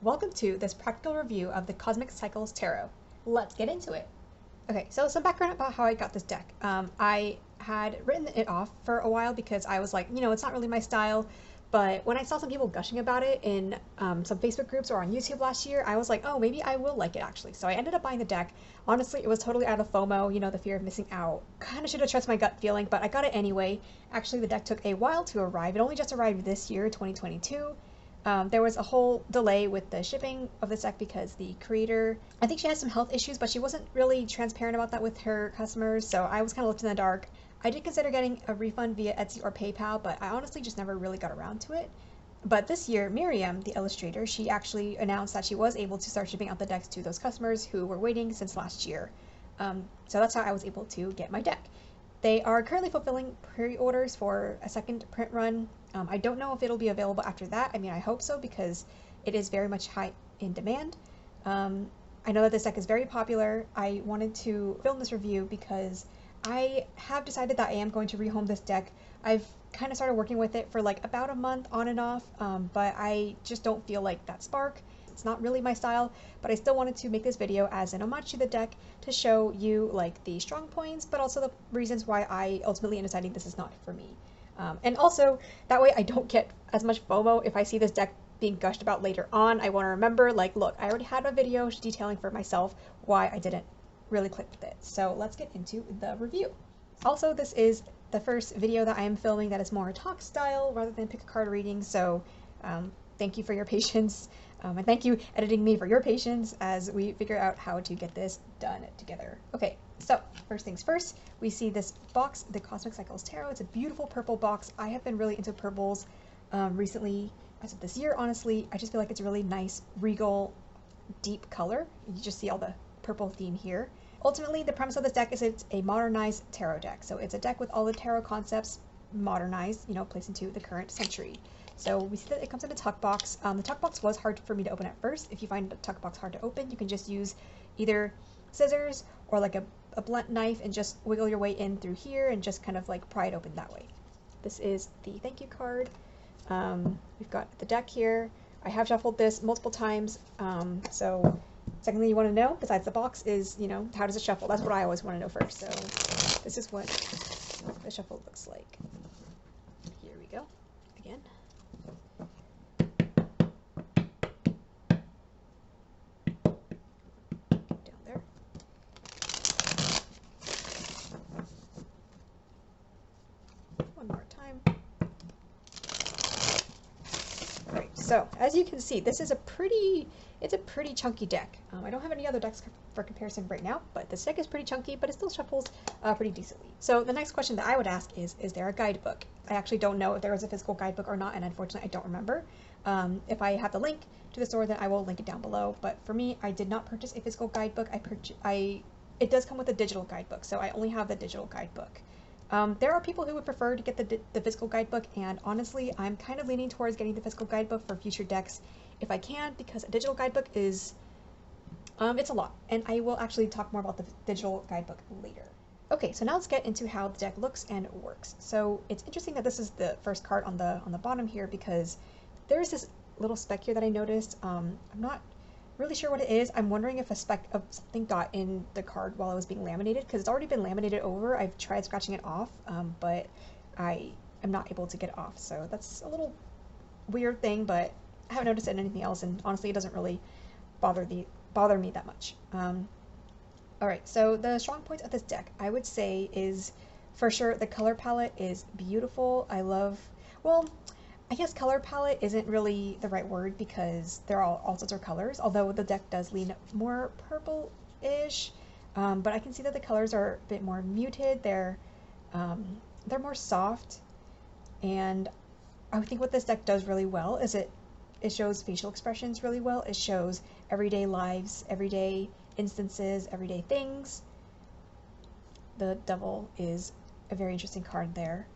welcome to this practical review of the Cosmic Cycles Tarot. Let's get into it. Okay, so some background about how I got this deck. I had written it off for a while because I was like, it's not really my style, but when I saw some people gushing about it in some Facebook groups or on YouTube last year, I was like, oh, maybe I will like it actually. So I ended up buying the deck. Honestly, it was totally out of FOMO, the fear of missing out. Kind of should have trusted my gut feeling, but I got it anyway. Actually, the deck took a while to arrive. It only just arrived this year, 2022. There was a whole delay with the shipping of this deck because the creator, I think she has some health issues, but she wasn't really transparent about that with her customers, so I was kind of left in the dark. I did consider getting a refund via Etsy or PayPal, but I honestly just never really got around to it. But this year, Miriam, the illustrator, she actually announced that she was able to start shipping out the decks to those customers who were waiting since last year. So that's how I was able to get my deck. They are currently fulfilling pre-orders for a second print run. I don't know if it'll be available after that. I mean, I hope so because it is very much high in demand. I know that this deck is very popular. I wanted to film this review because I have decided that I am going to rehome this deck. I've kind of started working with it for like about a month on and off, but I just don't feel like that spark. It's not really my style, but I still wanted to make this video as an homage to the deck to show you like the strong points, but also the reasons why I ultimately am deciding this is not for me. And also, that way I don't get as much FOMO if I see this deck being gushed about later on. I want to remember, like, look, I already had a video detailing for myself why I didn't really click with it. So let's get into the review. Also, this is the first video that I am filming that is more talk style rather than pick a card reading, so thank you for your patience. And thank you, editing me, for your patience as we figure out how to get this done together. Okay, so first things first, we see this box, the Cosmic Cycles Tarot. It's a beautiful purple box. I have been really into purples recently, as of this year, honestly. I just feel like it's a really nice, regal, deep color. You just see all the purple theme here. Ultimately, the premise of this deck is it's a modernized tarot deck. So it's a deck with all the tarot concepts modernized, placed into the current century. So we see that it comes in a tuck box. The tuck box was hard for me to open at first. If you find the tuck box hard to open, you can just use either scissors or like a blunt knife and just wiggle your way in through here and just kind of like pry it open that way. This is the thank you card. We've got the deck here. I have shuffled this multiple times. So second thing you want to know, besides the box, is, how does it shuffle? That's what I always want to know first. So this is what the shuffle looks like. Here we go. Again. Down there. One more time. All right, so as you can see, this is it's a pretty chunky deck. I don't have any other decks for comparison right now, but this deck is pretty chunky, but it still shuffles pretty decently. So the next question that I would ask is there a guidebook? I actually don't know if there was a physical guidebook or not, and unfortunately I don't remember. If I have the link to the store, then I will link it down below. But for me, I did not purchase a physical guidebook. It does come with a digital guidebook, so I only have the digital guidebook. There are people who would prefer to get the physical guidebook, and honestly, I'm kind of leaning towards getting the physical guidebook for future decks if I can, because a digital guidebook is, it's a lot, and I will actually talk more about the digital guidebook later. Okay, so now let's get into how the deck looks and works. So it's interesting that this is the first card on the bottom here because there's this little speck here that I noticed. I'm not really sure what it is. I'm wondering if a speck of something got in the card while it was being laminated, because it's already been laminated over. I've tried scratching it off, but I am not able to get it off. So that's a little weird thing, but I haven't noticed it in anything else, and honestly, it doesn't really bother me that much. Alright, so the strong points of this deck, I would say, is for sure the color palette is beautiful. I guess color palette isn't really the right word because they're all sorts of colors, although the deck does lean more purple-ish, but I can see that the colors are a bit more muted. They're more soft, and I think what this deck does really well is it shows facial expressions really well. It shows everyday lives, everyday instances, everyday things. The Devil is a very interesting card there.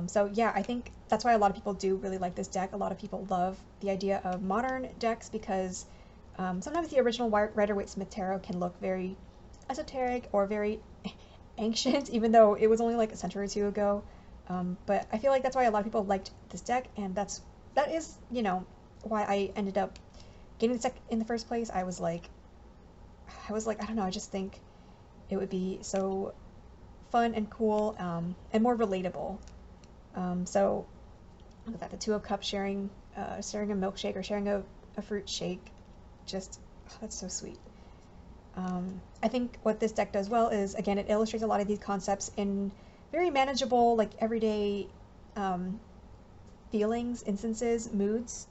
So yeah, I think that's why a lot of people do really like this deck. A lot of people love the idea of modern decks because sometimes the original Rider-Waite-Smith Tarot can look very esoteric or very ancient, even though it was only like a century or two ago. But I feel like that's why a lot of people liked this deck, and that is, why I ended up getting this deck in the first place, I was like, I don't know, I just think it would be so fun and cool, and more relatable. So look at that, the Two of Cups sharing a milkshake or sharing a fruit shake. Just, oh, that's so sweet. I think what this deck does well is, again, it illustrates a lot of these concepts in very manageable, like everyday feelings, instances, moods.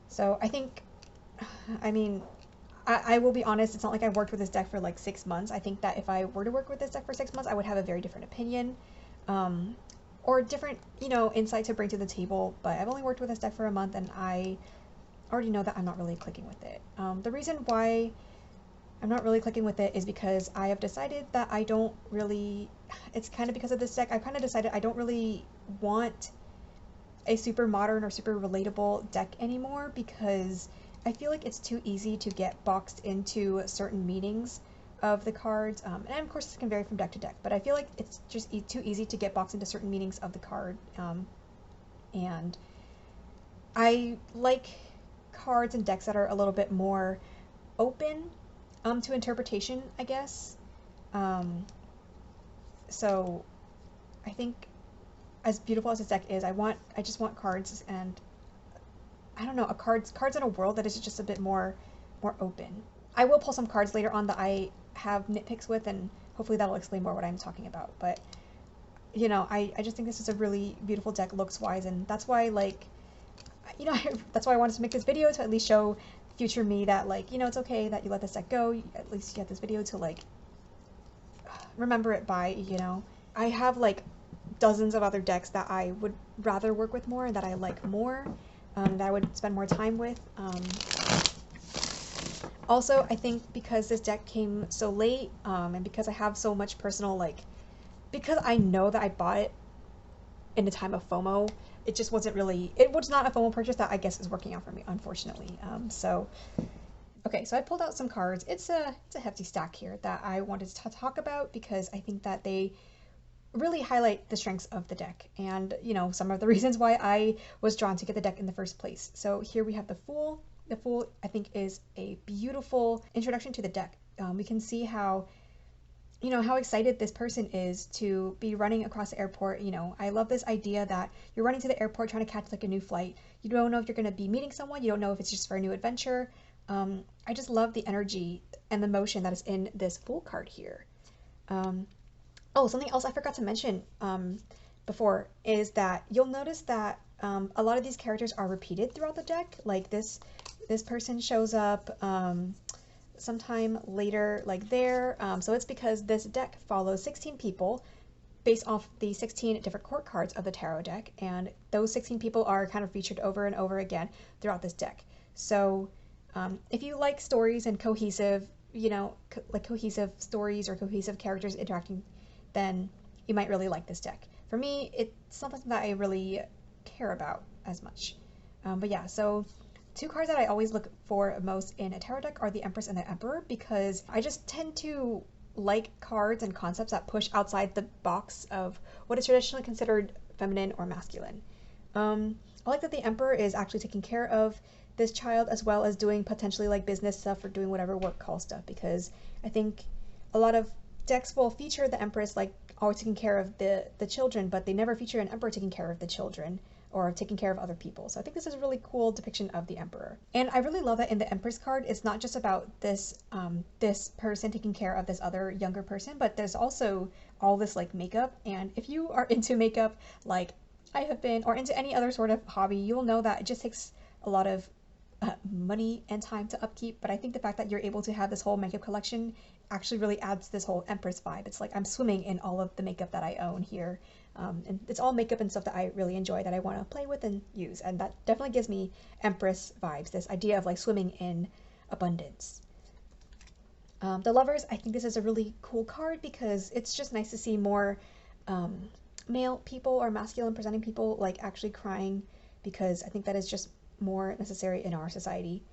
So I think, I mean, I will be honest, it's not like I've worked with this deck for like 6 months. I think that if I were to work with this deck for 6 months, I would have a very different opinion, or different, insight to bring to the table. But I've only worked with this deck for a month, and I already know that I'm not really clicking with it. The reason why I'm not really clicking with it is because I have decided that I don't really, it's kind of because of this deck, I've kind of decided I don't really want a super modern or super relatable deck anymore, because I feel like it's too easy to get boxed into certain meanings of the cards, and of course this can vary from deck to deck, but I feel like it's just too easy to get boxed into certain meanings of the card, and I like cards and decks that are a little bit more open to interpretation, I guess. So I think, as beautiful as this deck is, I just want cards, and I don't know, cards in a world that is just a bit more open. I will pull some cards later on that I have nitpicks with, and hopefully that'll explain more what I'm talking about. But I just think this is a really beautiful deck looks wise, and that's why, like, that's why I wanted to make this video, to at least show future me that, like, it's okay that you let this deck go. At least you get this video to, like, remember it by. I have like dozens of other decks that I would rather work with more, and that I like more, that I would spend more time with. Also, I think because this deck came so late, and because I have so much personal, like, because I know that I bought it in a time of FOMO, it just wasn't really, it was not a FOMO purchase that I guess is working out for me, unfortunately. Okay, so I pulled out some cards. It's a hefty stack here that I wanted to talk about, because I think that they really highlight the strengths of the deck, and some of the reasons why I was drawn to get the deck in the first place. So here we have the Fool. The Fool, I think, is a beautiful introduction to the deck. We can see how how excited this person is to be running across the airport. I love this idea that you're running to the airport trying to catch like a new flight. You don't know if you're going to be meeting someone. You don't know if it's just for a new adventure. I just love the energy and the motion that is in this Fool card here. Oh, something else I forgot to mention before is that you'll notice that a lot of these characters are repeated throughout the deck. Like this person shows up sometime later, like there. So it's because this deck follows 16 people based off the 16 different court cards of the tarot deck, and those 16 people are kind of featured over and over again throughout this deck. So if you like stories and cohesive, like cohesive stories or cohesive characters interacting, then you might really like this deck. For me, it's not something that I really care about as much. But yeah, so two cards that I always look for most in a tarot deck are the Empress and the Emperor, because I just tend to like cards and concepts that push outside the box of what is traditionally considered feminine or masculine. I like that the Emperor is actually taking care of this child, as well as doing potentially like business stuff or doing whatever work call stuff, because I think a lot of decks will feature the Empress like always taking care of the children, but they never feature an Emperor taking care of the children or taking care of other people. So I think this is a really cool depiction of the Emperor. And I really love that in the Empress card, it's not just about this this person taking care of this other younger person, but there's also all this like makeup. And if you are into makeup like I have been, or into any other sort of hobby, you will know that it just takes a lot of money and time to upkeep. But I think the fact that you're able to have this whole makeup collection actually really adds this whole Empress vibe. It's like I'm swimming in all of the makeup that I own here. And it's all makeup and stuff that I really enjoy, that I want to play with and use. And that definitely gives me Empress vibes, this idea of like swimming in abundance. The Lovers, I think this is a really cool card, because it's just nice to see more male people or masculine presenting people like actually crying, because I think that is just more necessary in our society.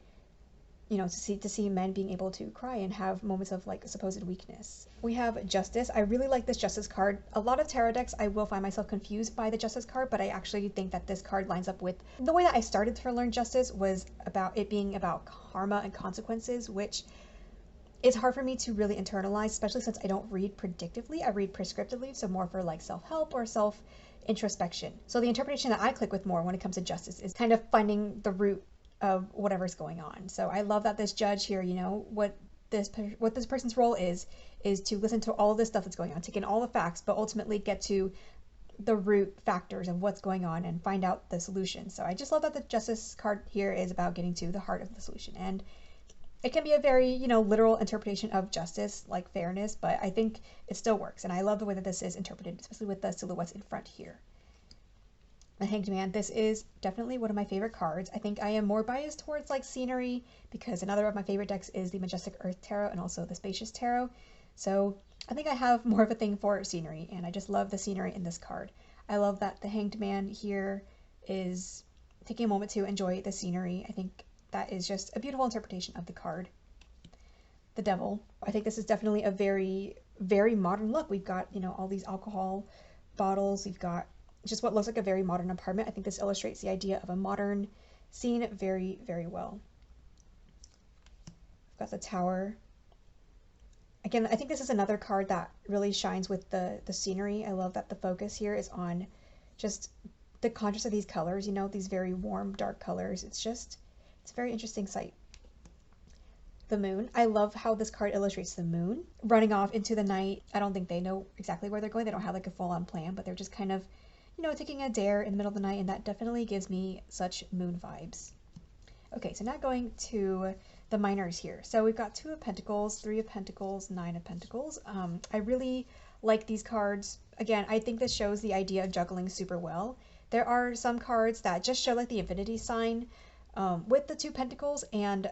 to see men being able to cry and have moments of like supposed weakness. We have Justice. I really like this Justice card. A lot of tarot decks, I will find myself confused by the Justice card, but I actually think that this card lines up with the way that I started to learn Justice was about it being about karma and consequences, which is hard for me to really internalize, especially since I don't read predictively. I read prescriptively, so more for like self-help or self-introspection. So the interpretation that I click with more when it comes to Justice is kind of finding the root of whatever's going on. So I love that this judge here, what this person's role is to listen to all of this stuff that's going on, take in all the facts, but ultimately get to the root factors of what's going on and find out the solution. So I just love that the Justice card here is about getting to the heart of the solution. And it can be a very, literal interpretation of justice, like fairness, but I think it still works. And I love the way that this is interpreted, especially with the silhouettes in front here. The Hanged Man, this is definitely one of my favorite cards. I think I am more biased towards like scenery because another of my favorite decks is the Majestic Earth Tarot and also the Spacious Tarot. So I think I have more of a thing for scenery, and I just love the scenery in this card. I love that the Hanged Man here is taking a moment to enjoy the scenery. I think that is just a beautiful interpretation of the card. The Devil. I think this is definitely a very, very modern look. We've got, all these alcohol bottles. We've got just what looks like a very modern apartment. I think this illustrates the idea of a modern scene very, very well. We've got the Tower. Again, I think this is another card that really shines with the scenery. I love that the focus here is on just the contrast of these colors, these very warm, dark colors. It's a very interesting sight. The Moon. I love how this card illustrates the moon running off into the night. I don't think they know exactly where they're going. They don't have like a full-on plan, but they're just kind of, taking a dare in the middle of the night, and that definitely gives me such moon vibes. Okay, so now going to the minors here. So we've got 2 of Pentacles, 3 of Pentacles, 9 of Pentacles. I really like these cards. Again, I think this shows the idea of juggling super well. There are some cards that just show like the infinity sign with the 2 Pentacles, and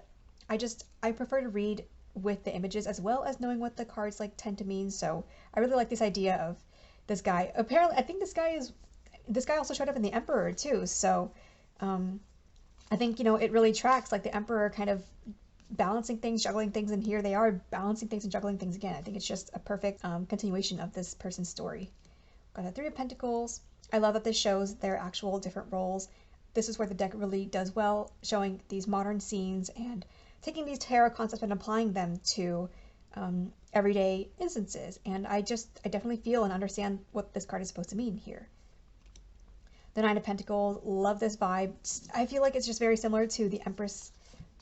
I prefer to read with the images as well as knowing what the cards like tend to mean. So I really like this idea of this guy. Apparently, I think this guy also showed up in the Emperor too. So I think, it really tracks like the Emperor kind of balancing things, juggling things, and here they are balancing things and juggling things again. I think it's just a perfect continuation of this person's story. Got the 3 of Pentacles. I love that this shows their actual different roles. This is where the deck really does well, showing these modern scenes and taking these tarot concepts and applying them to everyday instances. And I definitely feel and understand what this card is supposed to mean here. The 9 of Pentacles, love this vibe. I feel like it's just very similar to the Empress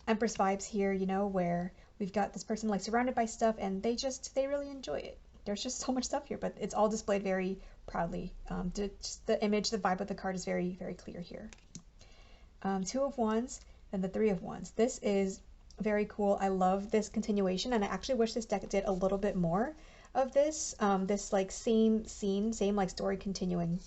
vibes here, where we've got this person like surrounded by stuff and they really enjoy it. There's just so much stuff here, but it's all displayed very proudly. Just the image, the vibe of the card is very, very clear here. 2 of Wands, then the 3 of Wands. This is very cool. I love this continuation, and I actually wish this deck did a little bit more of this. This like same scene, same like story continuing.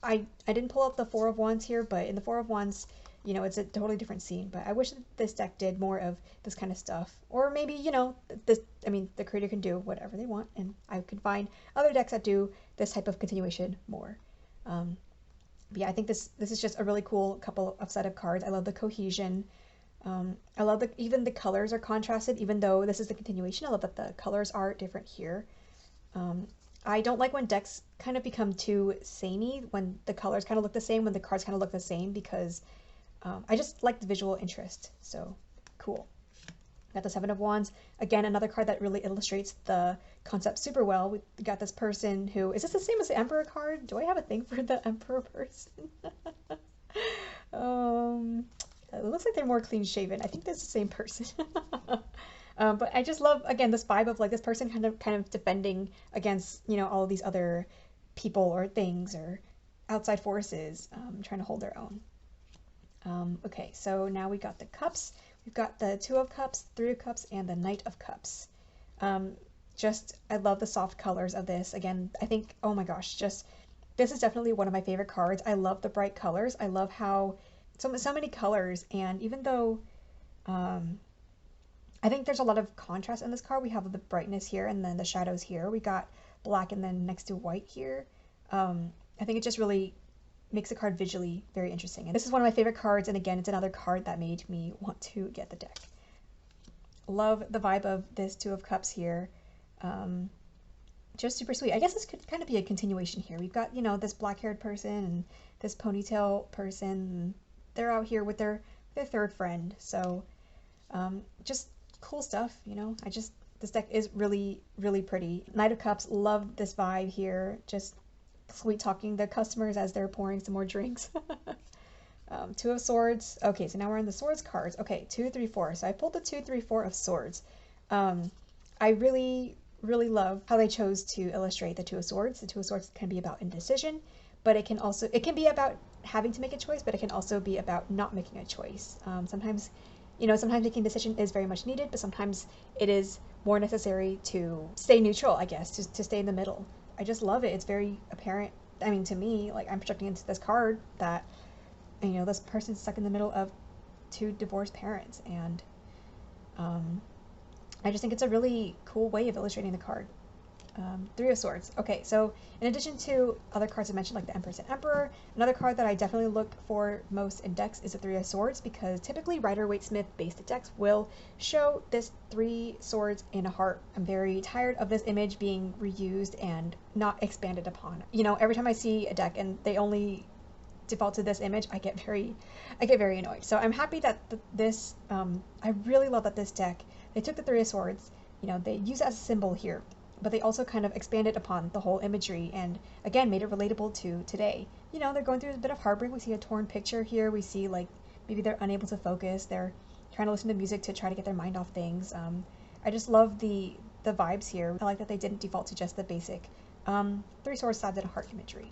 I didn't pull up the 4 of Wands here, but in the 4 of Wands, it's a totally different scene. But I wish that this deck did more of this kind of stuff. Or maybe, the creator can do whatever they want, and I could find other decks that do this type of continuation more. But yeah, I think this is just a really cool couple of set of cards. I love the cohesion. I love even the colors are contrasted, even though this is the continuation. I love that the colors are different here. I don't like when decks kind of become too samey, when the colors kind of look the same, when the cards kind of look the same, because I just like the visual interest. So cool. Got the 7 of Wands. Again, another card that really illustrates the concept super well. We got this person who, is this the same as the Emperor card? Do I have a thing for the Emperor person? It looks like they're more clean shaven. I think that's the same person. But I just love, again, this vibe of like this person kind of defending against, all of these other people or things or outside forces, trying to hold their own. Okay, so now we got the cups. We've got the 2 of Cups, 3 of Cups, and the Knight of Cups. I love the soft colors of this. Again, I think, oh my gosh, this is definitely one of my favorite cards. I love the bright colors. I love how so many colors, and even though I think there's a lot of contrast in this card. We have the brightness here and then the shadows here. We got black and then next to white here. I think it just really makes the card visually very interesting. And this is one of my favorite cards, and again, it's another card that made me want to get the deck. Love the vibe of this Two of Cups here. Just super sweet. I guess this could kind of be a continuation here. We've got, you know, this black-haired person and this ponytail person. They're out here with their third friend. So just cool stuff, you know. This deck is really, really pretty. Knight of Cups, love this vibe here. Just sweet talking the customers as they're pouring some more drinks. Two of Swords. Okay, so now we're on the Swords cards. Okay, 2, 3, 4. So I pulled the 2, 3, 4 of Swords. I really, really love how they chose to illustrate the Two of Swords. The Two of Swords can be about indecision, but it can be about having to make a choice, but it can also be about not making a choice. Sometimes making a decision is very much needed, but sometimes it is more necessary to stay neutral, I guess, to stay in the middle. I just love it. It's very apparent. I mean, to me, like, I'm projecting into this card that, you know, this person's stuck in the middle of two divorced parents, and I just think it's a really cool way of illustrating the card. Three of Swords. Okay, so in addition to other cards I mentioned, like the Empress and Emperor, another card that I definitely look for most in decks is the Three of Swords, because typically Rider-Waite-Smith based decks will show this 3 swords in a heart. I'm very tired of this image being reused and not expanded upon. You know, every time I see a deck and they only default to this image, I get very annoyed. So I'm happy that I really love that this deck, they took the Three of Swords, you know, they use it as a symbol here, but they also kind of expanded upon the whole imagery and, again, made it relatable to today. You know, they're going through a bit of heartbreak. We see a torn picture here. We see, like, maybe they're unable to focus. They're trying to listen to music to try to get their mind off things. I just love the vibes here. I like that they didn't default to just the basic 3 swords stabbed in a heart imagery.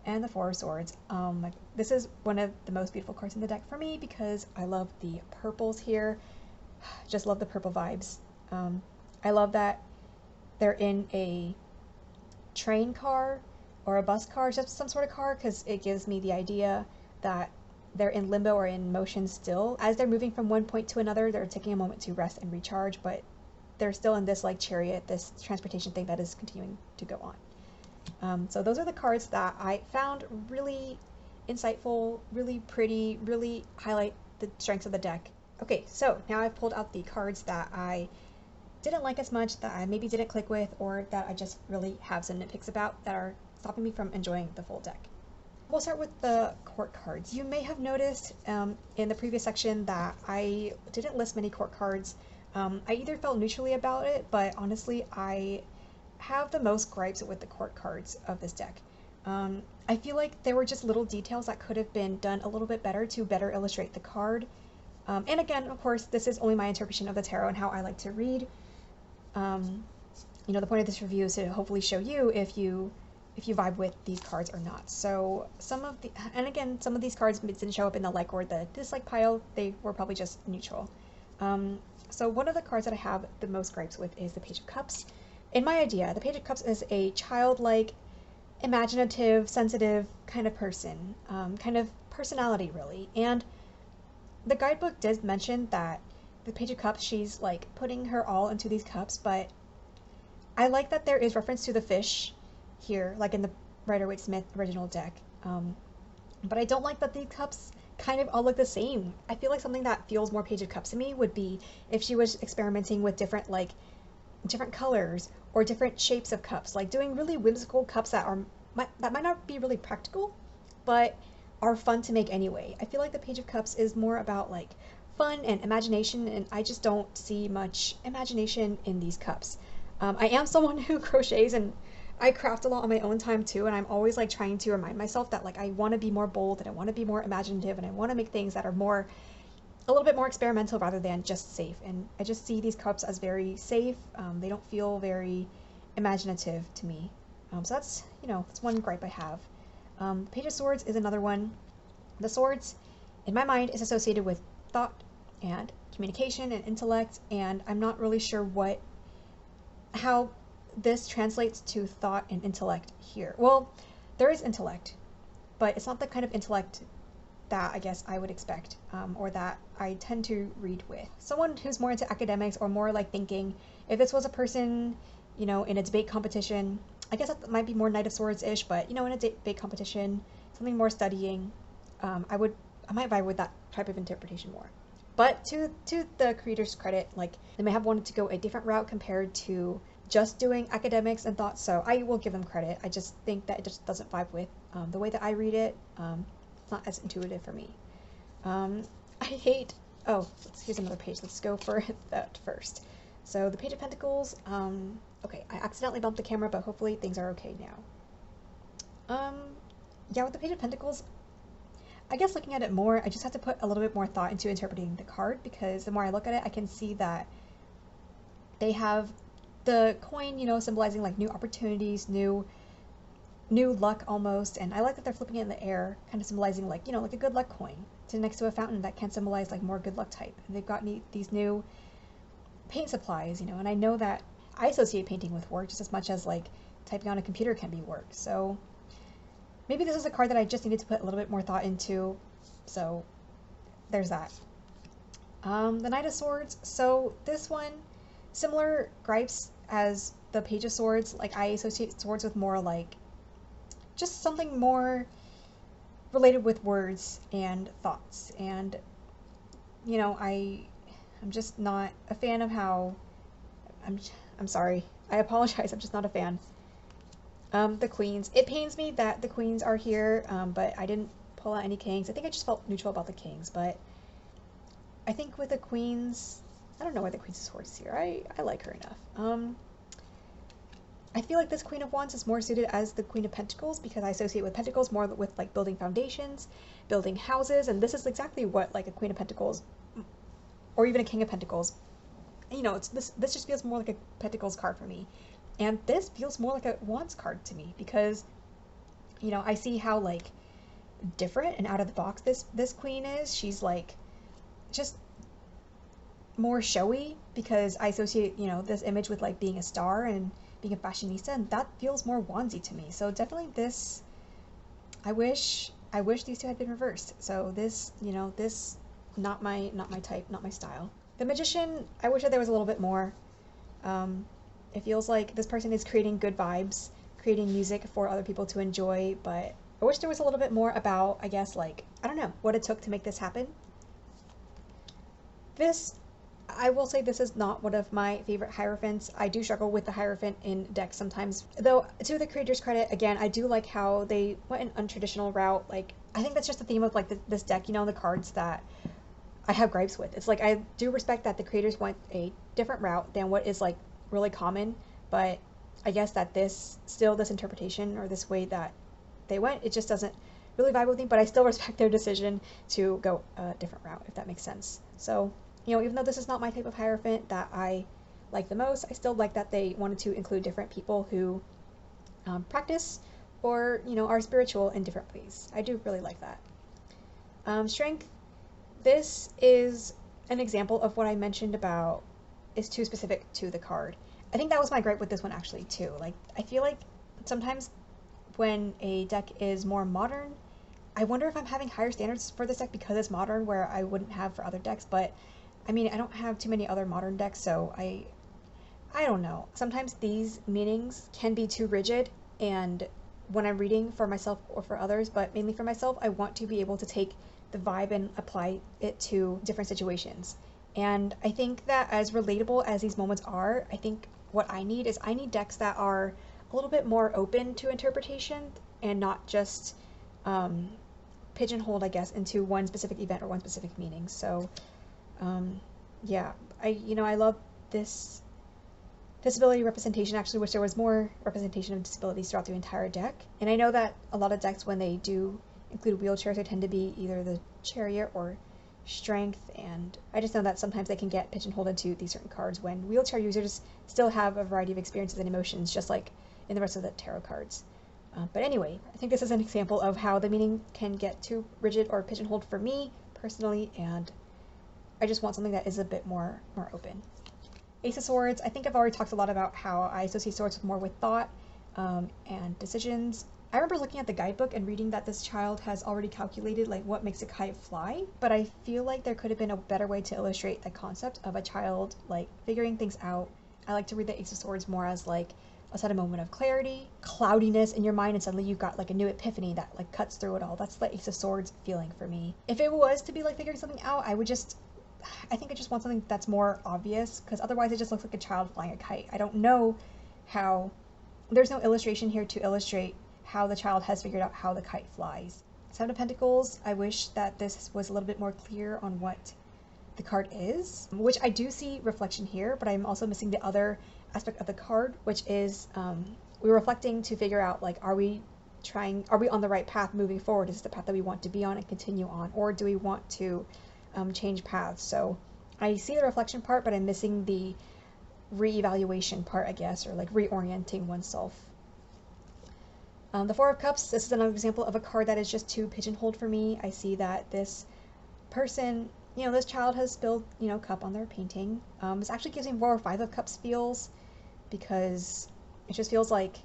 And the Four of Swords. This is one of the most beautiful cards in the deck for me because I love the purples here. Just love the purple vibes. I love that they're in a train car or a bus car, just some sort of car, because it gives me the idea that they're in limbo or in motion still. As they're moving from one point to another, they're taking a moment to rest and recharge, but they're still in this, like, chariot, this transportation thing that is continuing to go on. So those are the cards that I found really insightful, really pretty, really highlight the strengths of the deck. Okay, so now I've pulled out the cards that I didn't like as much, that I maybe didn't click with, or that I just really have some nitpicks about that are stopping me from enjoying the full deck. We'll start with the court cards. You may have noticed in the previous section that I didn't list many court cards. I either felt neutrally about it, but honestly, I have the most gripes with the court cards of this deck. I feel like there were just little details that could have been done a little bit better to better illustrate the card. And again, of course, this is only my interpretation of the tarot and how I like to read. You know, the point of this review is to hopefully show you if you vibe with these cards or not. So some of these cards didn't show up in the like or the dislike pile. They were probably just neutral. So one of the cards that I have the most gripes with is the Page of Cups. In my idea, the Page of Cups is a childlike, imaginative, sensitive kind of person, kind of personality, really. And the guidebook does mention that the Page of Cups, she's like putting her all into these cups, but I like that there is reference to the fish here, like in the Rider-Waite-Smith original deck. But I don't like that these cups kind of all look the same. I feel like something that feels more Page of Cups to me would be if she was experimenting with different colors or different shapes of cups, like doing really whimsical cups that might not be really practical, but are fun to make anyway. I feel like the Page of Cups is more about like fun and imagination, and I just don't see much imagination in these cups. I am someone who crochets and I craft a lot on my own time too, and I'm always like trying to remind myself that like I want to be more bold and I want to be more imaginative and I want to make things that are a little bit more experimental rather than just safe. And I just see these cups as very safe. They don't feel very imaginative to me. So that's one gripe I have. Page of Swords is another one. The swords, in my mind, is associated with thought and communication and intellect, and I'm not really sure how this translates to thought and intellect here. Well, there is intellect, but it's not the kind of intellect that I guess I would expect, or that I tend to read with. Someone who's more into academics or more like thinking, if this was a person, in a debate competition, I guess that might be more Knight of Swords-ish, but in a debate competition, something more studying, I might vibe with that type of interpretation more. But to the creator's credit, like, they may have wanted to go a different route compared to just doing academics and thoughts, so I will give them credit. I just think that it just doesn't vibe with the way that I read it. It's not as intuitive for me. I hate, here's another page. Let's go for that first. So the Page of Pentacles, okay, I accidentally bumped the camera, but hopefully things are okay now. Yeah, with the Page of Pentacles, I guess looking at it more, I just have to put a little bit more thought into interpreting the card, because the more I look at it, I can see that they have the coin, you know, symbolizing like new opportunities, new luck almost, and I like that they're flipping it in the air, kind of symbolizing like, you know, like a good luck coin next to a fountain that can symbolize like more good luck type. And they've got these new paint supplies, you know, and I know that I associate painting with work just as much as like typing on a computer can be work. So maybe this is a card that I just needed to put a little bit more thought into. So there's that. The Knight of Swords. So this one, similar gripes as the Page of Swords. Like, I associate swords with more like just something more related with words and thoughts. And, you know, I'm just not a fan of how, I'm sorry, I apologize, I'm just not a fan. The Queens. It pains me that the Queens are here, but I didn't pull out any Kings. I think I just felt neutral about the Kings, but I think with the Queens, I don't know why the Queen's of Swords is here. I like her enough. I feel like this Queen of Wands is more suited as the Queen of Pentacles, because I associate with Pentacles more with like building foundations, building houses, and this is exactly what like a Queen of Pentacles or even a King of Pentacles, you know, this just feels more like a Pentacles card for me. And this feels more like a Wands card to me, because, you know, I see how like different and out of the box this Queen is. She's like just more showy, because I associate, you know, this image with like being a star and being a fashionista, and that feels more Wandsy to me. So definitely this, I wish these two had been reversed. So this, you know, this not my type, not my style. The Magician, I wish that there was a little bit more. It feels like this person is creating good vibes, creating music for other people to enjoy, but I wish there was a little bit more about, I guess, like, I don't know, what it took to make this happen. This, I will say, this is not one of my favorite Hierophants. I do struggle with the Hierophant in decks sometimes. Though, to the creator's credit, again, I do like how they went an untraditional route. Like, I think that's just the theme of, like, this deck, you know, the cards that I have gripes with. It's like, I do respect that the creators went a different route than what is, like, really common, but I guess that this interpretation, or this way that they went, it just doesn't really vibe with me, but I still respect their decision to go a different route, if that makes sense. So, you know, even though this is not my type of Hierophant that I like the most, I still like that they wanted to include different people who practice or, you know, are spiritual in different ways. I do really like that. Strength. This is an example of what I mentioned about is too specific to the card. I think that was my gripe with this one actually too. Like, I feel like sometimes when a deck is more modern, I wonder if I'm having higher standards for this deck because it's modern, where I wouldn't have for other decks. But I mean, I don't have too many other modern decks, so I don't know. Sometimes these meanings can be too rigid, and when I'm reading for myself or for others, but mainly for myself, I want to be able to take the vibe and apply it to different situations. And I think that as relatable as these moments are, I think what I need decks that are a little bit more open to interpretation and not just pigeonholed, I guess, into one specific event or one specific meaning. So yeah, I love this disability representation. Actually wish there was more representation of disabilities throughout the entire deck. And I know that a lot of decks, when they do include wheelchairs, they tend to be either the Chariot or Strength, and I just know that sometimes they can get pigeonholed into these certain cards when wheelchair users still have a variety of experiences and emotions, just like in the rest of the tarot cards. But anyway, I think this is an example of how the meaning can get too rigid or pigeonholed for me personally, and I just want something that is a bit more open. Ace of Swords. I think I've already talked a lot about how I associate swords with more with thought and decisions. I remember looking at the guidebook and reading that this child has already calculated like what makes a kite fly, but I feel like there could have been a better way to illustrate the concept of a child like figuring things out. I like to read the Ace of Swords more as like a sudden moment of clarity, cloudiness in your mind, and suddenly you've got like a new epiphany that like cuts through it all. That's the Ace of Swords feeling for me. If it was to be like figuring something out, I think I just want something that's more obvious, because otherwise it just looks like a child flying a kite. I don't know how, there's no illustration here to illustrate how the child has figured out how the kite flies. Seven of Pentacles, I wish that this was a little bit more clear on what the card is, which I do see reflection here, but I'm also missing the other aspect of the card, which is we're reflecting to figure out, like, are we on the right path moving forward? Is this the path that we want to be on and continue on, or do we want to change paths? So I see the reflection part, but I'm missing the reevaluation part, I guess, or like reorienting oneself. The Four of Cups, this is another example of a card that is just too pigeonholed for me. I see that this person, this child has spilled, cup on their painting. This actually gives me more Five of Cups feels, because it just feels like,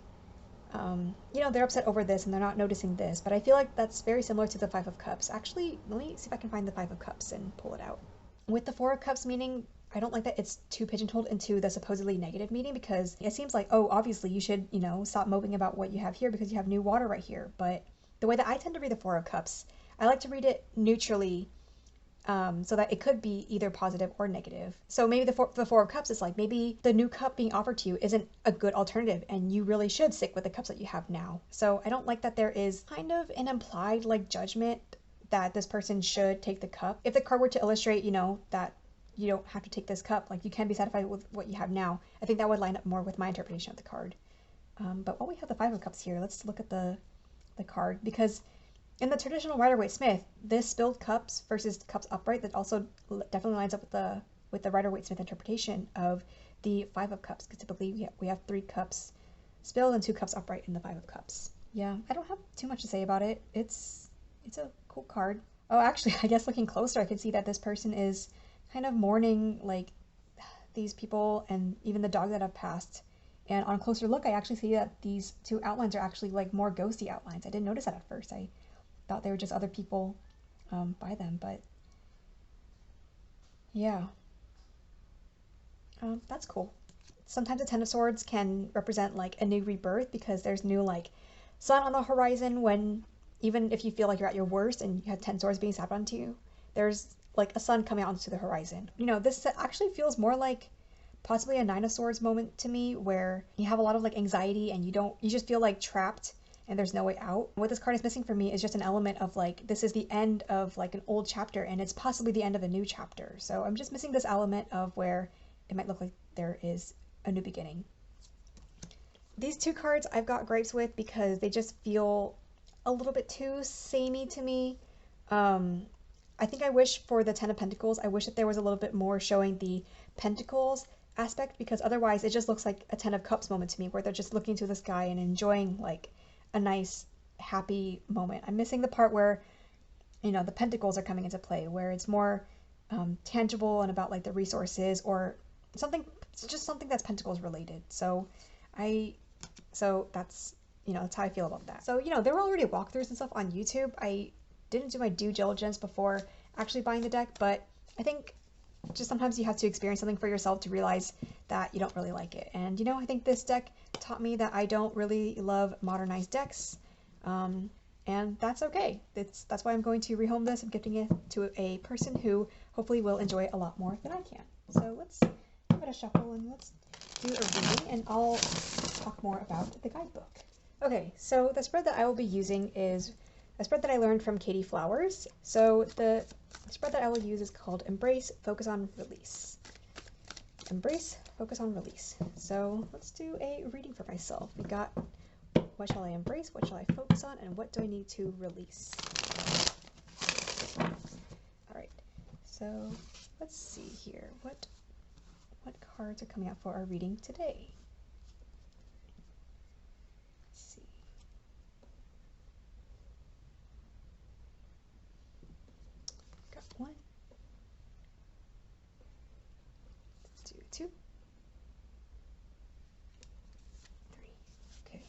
they're upset over this and they're not noticing this, but I feel like that's very similar to the Five of Cups. Actually, let me see if I can find the Five of Cups and pull it out. With the Four of Cups meaning, I don't like that it's too pigeonholed into the supposedly negative meaning, because it seems like, oh, obviously you should, stop moping about what you have here because you have new water right here. But the way that I tend to read the Four of Cups, I like to read it neutrally, so that it could be either positive or negative. So maybe the Four of Cups is like, maybe the new cup being offered to you isn't a good alternative and you really should stick with the cups that you have now. So I don't like that there is kind of an implied like judgment that this person should take the cup. If the card were to illustrate, that you don't have to take this cup, like you can be satisfied with what you have now, I think that would line up more with my interpretation of the card. But while we have the Five of Cups here, let's look at the card, because in the traditional Rider-Waite-Smith, this spilled cups versus cups upright, that also definitely lines up with the Rider-Waite-Smith interpretation of the Five of Cups, because typically we have 3 cups spilled and 2 cups upright in the Five of Cups. Yeah, I don't have too much to say about it. It's a cool card. Oh, actually, I guess looking closer, I can see that this person is kind of mourning like these people and even the dog that have passed. And on a closer look, I actually see that these 2 outlines are actually like more ghosty outlines. I didn't notice that at first. I thought they were just other people by them, but yeah, that's cool. Sometimes the Ten of Swords can represent like a new rebirth, because there's new like sun on the horizon, when even if you feel like you're at your worst and you have 10 swords being stabbed onto you, there's like a sun coming out onto the horizon. This actually feels more like possibly a Nine of Swords moment to me, where you have a lot of like anxiety and you just feel like trapped and there's no way out. What this card is missing for me is just an element of like, this is the end of like an old chapter and it's possibly the end of a new chapter. So I'm just missing this element of where it might look like there is a new beginning. These 2 cards I've got gripes with because they just feel a little bit too samey to me. I think I wish for the Ten of Pentacles, I wish that there was a little bit more showing the Pentacles aspect, because otherwise it just looks like a Ten of Cups moment to me, where they're just looking to the sky and enjoying like a nice happy moment. I'm missing the part where the Pentacles are coming into play, where it's more tangible and about like the resources or something, just something that's Pentacles related. So that's that's how I feel about that. So there were already walkthroughs and stuff on YouTube. I didn't do my due diligence before actually buying the deck, but I think just sometimes you have to experience something for yourself to realize that you don't really like it. And I think this deck taught me that I don't really love modernized decks, and that's okay. That's why I'm going to rehome this. I'm gifting it to a person who hopefully will enjoy it a lot more than I can. So let's give it a shuffle and let's do a reading, and I'll talk more about the guidebook. Okay, so the spread that I will be using is a spread that I learned from Katey Flowers. So the spread that I will use is called Embrace, Focus on Release. Embrace, Focus on Release. So let's do a reading for myself. We got, what shall I embrace, what shall I focus on, and what do I need to release? Alright, so let's see here. What cards are coming out for our reading today? One, let's do 2, 3, okay.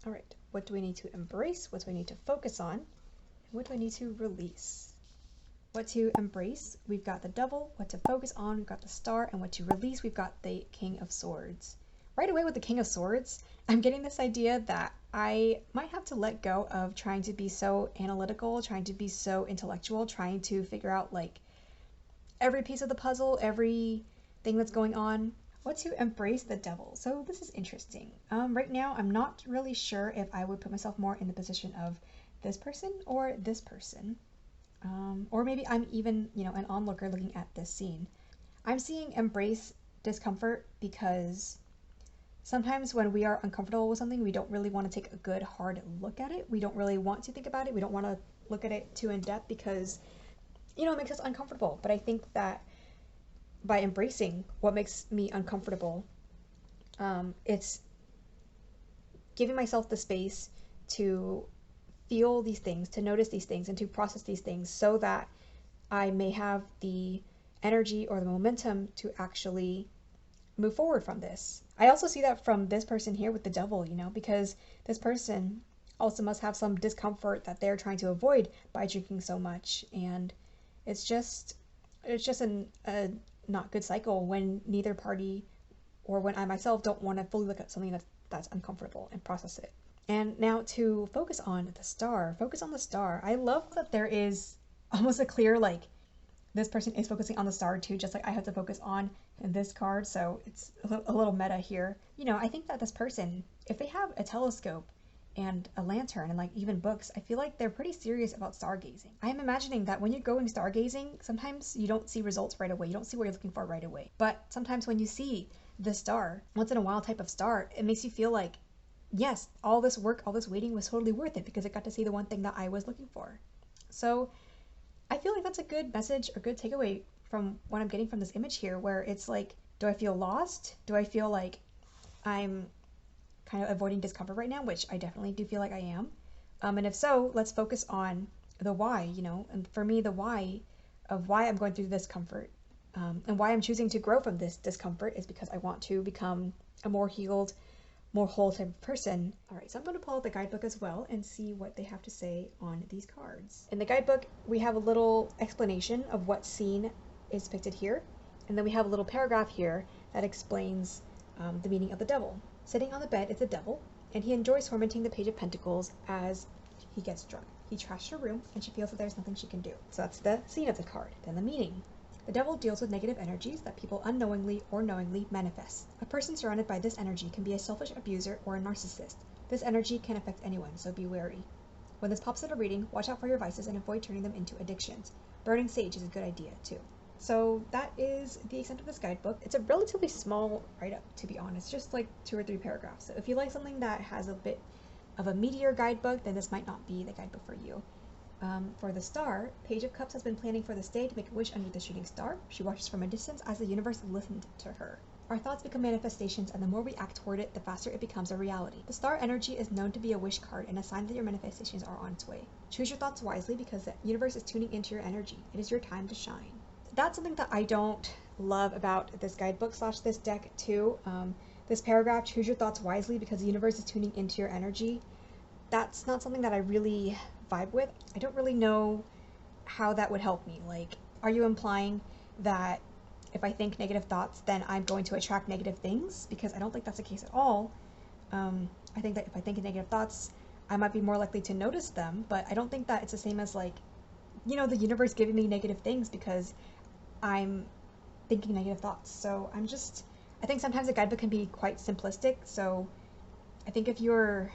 All right, what do we need to embrace? What do I need to focus on? And what do I need to release? What to embrace, we've got the Devil. What to focus on, we've got the Star. And what to release, we've got the King of Swords. Right away with the King of Swords, I'm getting this idea that I might have to let go of trying to be so analytical, trying to be so intellectual, trying to figure out like every piece of the puzzle, everything that's going on. What to embrace, the Devil. So this is interesting. Right now, I'm not really sure if I would put myself more in the position of this person or this person. Or maybe I'm even, an onlooker looking at this scene. I'm seeing embrace discomfort because sometimes when we are uncomfortable with something, we don't really want to take a good hard look at it. We don't really want to think about it. We don't want to look at it too in depth because, it makes us uncomfortable. But I think that by embracing what makes me uncomfortable, it's giving myself the space to feel these things, to notice these things, and to process these things so that I may have the energy or the momentum to actually move forward from this. I also see that from this person here with the Devil, because this person also must have some discomfort that they're trying to avoid by drinking so much. And it's just a not good cycle when neither party or when I myself don't want to fully look at something that's uncomfortable and process it. And now to focus on the Star. Focus on the Star. I love that there is almost a clear, this person is focusing on the Star too, just like I have to focus on this card. So it's a little meta here. I think that this person, if they have a telescope and a lantern and even books, I feel like they're pretty serious about stargazing. I am imagining that when you're going stargazing, sometimes you don't see results right away. You don't see what you're looking for right away. But sometimes when you see the star, once in a while type of star, it makes you feel like, yes, all this work, all this waiting was totally worth it because I got to see the one thing that I was looking for. So I feel like that's a good message or good takeaway from what I'm getting from this image here, where it's like, do I feel lost? Do I feel like I'm kind of avoiding discomfort right now, which I definitely do feel like I am. And if so, let's focus on the why, and for me, the why of why I'm going through this discomfort and why I'm choosing to grow from this discomfort is because I want to become a more healed, more whole type of person. All right, so I'm going to pull out the guidebook as well and see what they have to say on these cards. In the guidebook, we have a little explanation of what scene is depicted here, and then we have a little paragraph here that explains the meaning of the Devil. Sitting on the bed is the Devil, and he enjoys tormenting the Page of Pentacles as he gets drunk. He trashed her room, and she feels that there's nothing she can do. So that's the scene of the card. Then the meaning. The Devil deals with negative energies that people unknowingly or knowingly manifest. A person surrounded by this energy can be a selfish abuser or a narcissist. This energy can affect anyone, so be wary. When this pops at a reading, watch out for your vices and avoid turning them into addictions. Burning sage is a good idea, too. So that is the extent of this guidebook. It's a relatively small write-up, to be honest, just 2 or 3 paragraphs. So if you like something that has a bit of a meatier guidebook, then this might not be the guidebook for you. For the Star, Page of Cups has been planning for this day to make a wish under the shooting star. She watches from a distance as the universe listened to her. Our thoughts become manifestations, and the more we act toward it, the faster it becomes a reality. The Star energy is known to be a wish card and a sign that your manifestations are on its way. Choose your thoughts wisely because the universe is tuning into your energy. It is your time to shine. That's something that I don't love about this guidebook / this deck too. This paragraph, choose your thoughts wisely because the universe is tuning into your energy. That's not something that I really vibe with. I don't really know how that would help me. Are you implying that if I think negative thoughts, then I'm going to attract negative things? Because I don't think that's the case at all. I think that if I think negative thoughts, I might be more likely to notice them, but I don't think that it's the same as the universe giving me negative things because I'm thinking negative thoughts. So I think sometimes a guidebook can be quite simplistic. So I think if you're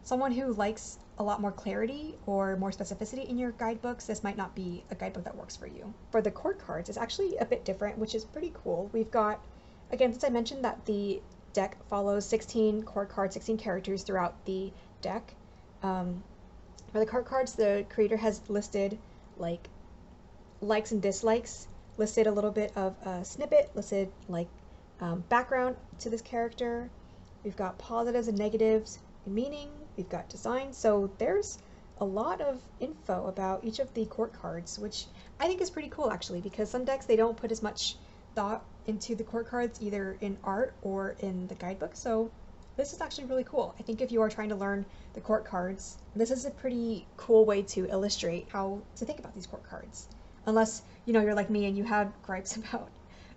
someone who likes a lot more clarity or more specificity in your guidebooks, this might not be a guidebook that works for you. For the court cards, it's actually a bit different, which is pretty cool. We've got, again, since I mentioned that the deck follows 16 court cards, 16 characters throughout the deck. For the court cards, the creator has listed likes and dislikes, listed a little bit of a snippet, listed background to this character. We've got positives and negatives in meaning. We've got design. So there's a lot of info about each of the court cards, which I think is pretty cool actually, because some decks, they don't put as much thought into the court cards either in art or in the guidebook. So this is actually really cool. I think if you are trying to learn the court cards, this is a pretty cool way to illustrate how to think about these court cards. unless, you know, you're like me and you had gripes about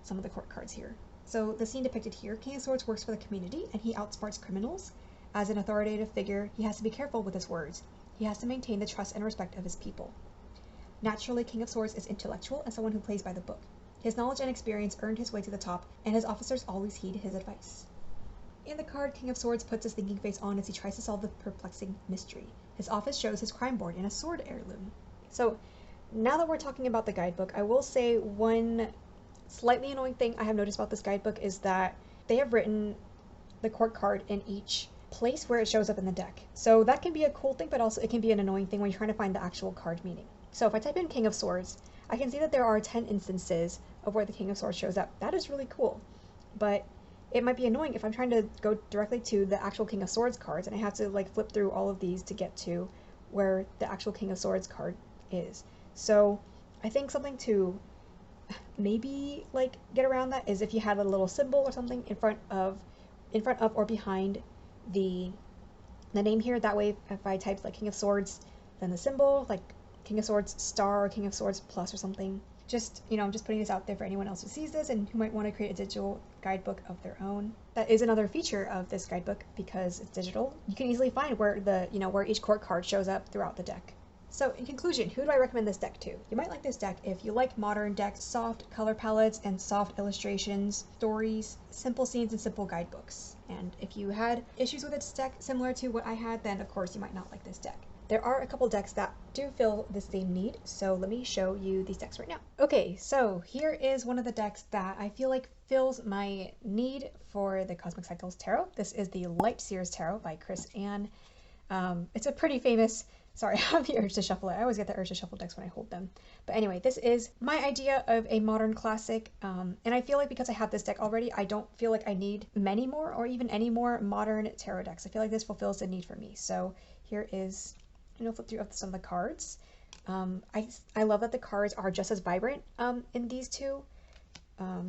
some of the court cards here. So the scene depicted here, King of Swords works for the community and he outsmarts criminals. As an authoritative figure, he has to be careful with his words. He has to maintain the trust and respect of his people. Naturally, King of Swords is intellectual and someone who plays by the book. His knowledge and experience earned his way to the top, and his officers always heed his advice. In the card, King of Swords puts his thinking face on as he tries to solve the perplexing mystery. His office shows his crime board and a sword heirloom. So, now that we're talking about the guidebook, I will say one slightly annoying thing I have noticed about this guidebook is that they have written the court card in each place where it shows up in the deck. So that can be a cool thing, but also it can be an annoying thing when you're trying to find the actual card meaning. So if I type in King of Swords, I can see that there are 10 instances of where the King of Swords shows up. That is really cool. But it might be annoying if I'm trying to go directly to the actual King of Swords cards and I have to like flip through all of these to get to where the actual King of Swords card is. So I think something to maybe like get around that is if you had a little symbol or something in front of or behind the name here. That way if I typed like King of Swords, then the symbol like King of Swords star or King of Swords plus or something. Just, you know, I'm just putting this out there for anyone else who sees this and who might want to create a digital guidebook of their own. That is another feature of this guidebook because it's digital. You can easily find where where each court card shows up throughout the deck. So in conclusion, who do I recommend this deck to? You might like this deck if you like modern decks, soft color palettes and soft illustrations, stories, simple scenes, and simple guidebooks. And if you had issues with this deck similar to what I had, then of course you might not like this deck. There are a couple decks that do fill the same need, so let me show you these decks right now. Okay, so here is one of the decks that I feel like fills my need for the Cosmic Cycles Tarot. This is the Light Seers Tarot by Chris Ann. It's a pretty famous, sorry, I have the urge to shuffle it. I always get the urge to shuffle decks when I hold them. But anyway, this is my idea of a modern classic, and I feel like because I have this deck already, I don't feel like I need many more or even any more modern tarot decks. I feel like this fulfills the need for me. So here is, flip through some of the cards. I love that the cards are just as vibrant in these two. Oh,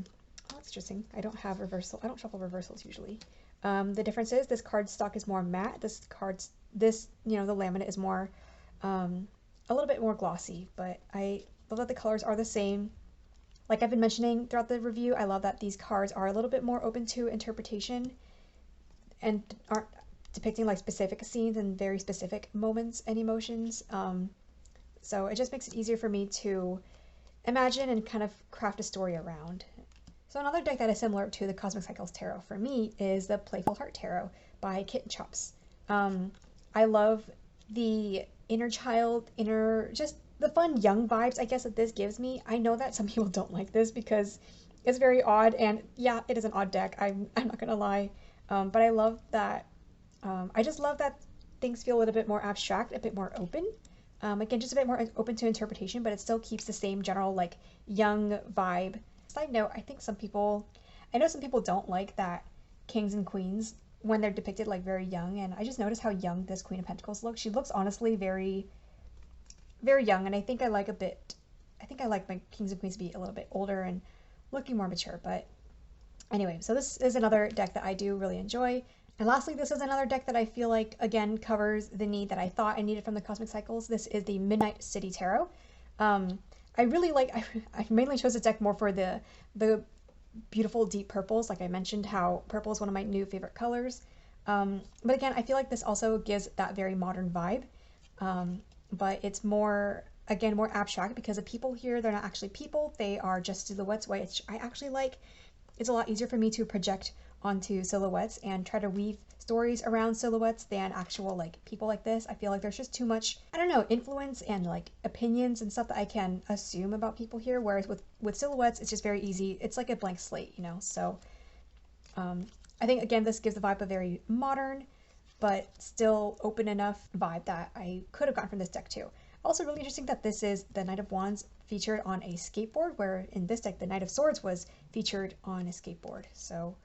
that's interesting. I don't have reversal. I don't shuffle reversals usually. The difference is this card stock is more matte. The laminate is more, a little bit more glossy, but I love that the colors are the same. Like I've been mentioning throughout the review, I love that these cards are a little bit more open to interpretation and aren't depicting like specific scenes and very specific moments and emotions. So it just makes it easier for me to imagine and kind of craft a story around. So another deck that is similar to the Cosmic Cycles Tarot for me is the Playful Heart Tarot by Kitten Chops. I love the inner child, just the fun young vibes I guess that this gives me. I know that some people don't like this because it's very odd, and yeah, it is an odd deck. I'm not gonna lie, but I love that. I just love that things feel a little bit more abstract, a bit more open. Again, just a bit more open to interpretation, but it still keeps the same general like young vibe. Side note, I know some people don't like that kings and queens when they're depicted like very young, and I just noticed how young this Queen of Pentacles looks. She looks honestly very, very young, and I think I like my kings and queens to be a little bit older and looking more mature. But anyway, so this is another deck that I do really enjoy. And lastly, this is another deck that I feel like, again, covers the need that I thought I needed from the Cosmic Cycles. This is the Midnight City Tarot. I really like, I mainly chose this deck more for the beautiful deep purples. Like I mentioned, how purple is one of my new favorite colors. But again, I feel like this also gives that very modern vibe. But it's more abstract because the people here, they're not actually people. They are just silhouettes, which I actually like. It's a lot easier for me to project onto silhouettes and try to weave stories around silhouettes than actual like people like this. I feel like there's just too much, I don't know, influence and like opinions and stuff that I can assume about people here, whereas with silhouettes it's just very easy. It's like a blank slate, so I think again this gives the vibe a very modern but still open enough vibe that I could have gotten from this deck too. Also really interesting that this is the Knight of Wands featured on a skateboard, where in this deck the Knight of Swords was featured on a skateboard. So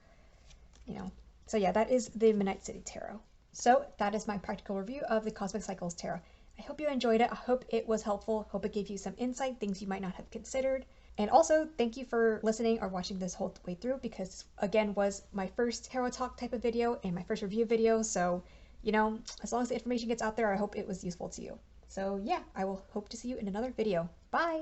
so yeah, that is the Midnight City Tarot. So that is my practical review of the Cosmic Cycles Tarot. I hope you enjoyed it. I hope it was helpful. Hope it gave you some insight, things you might not have considered. And also, thank you for listening or watching this whole way through, because again, was my first tarot talk type of video and my first review video. So, as long as the information gets out there, I hope it was useful to you. So yeah, I will hope to see you in another video. Bye!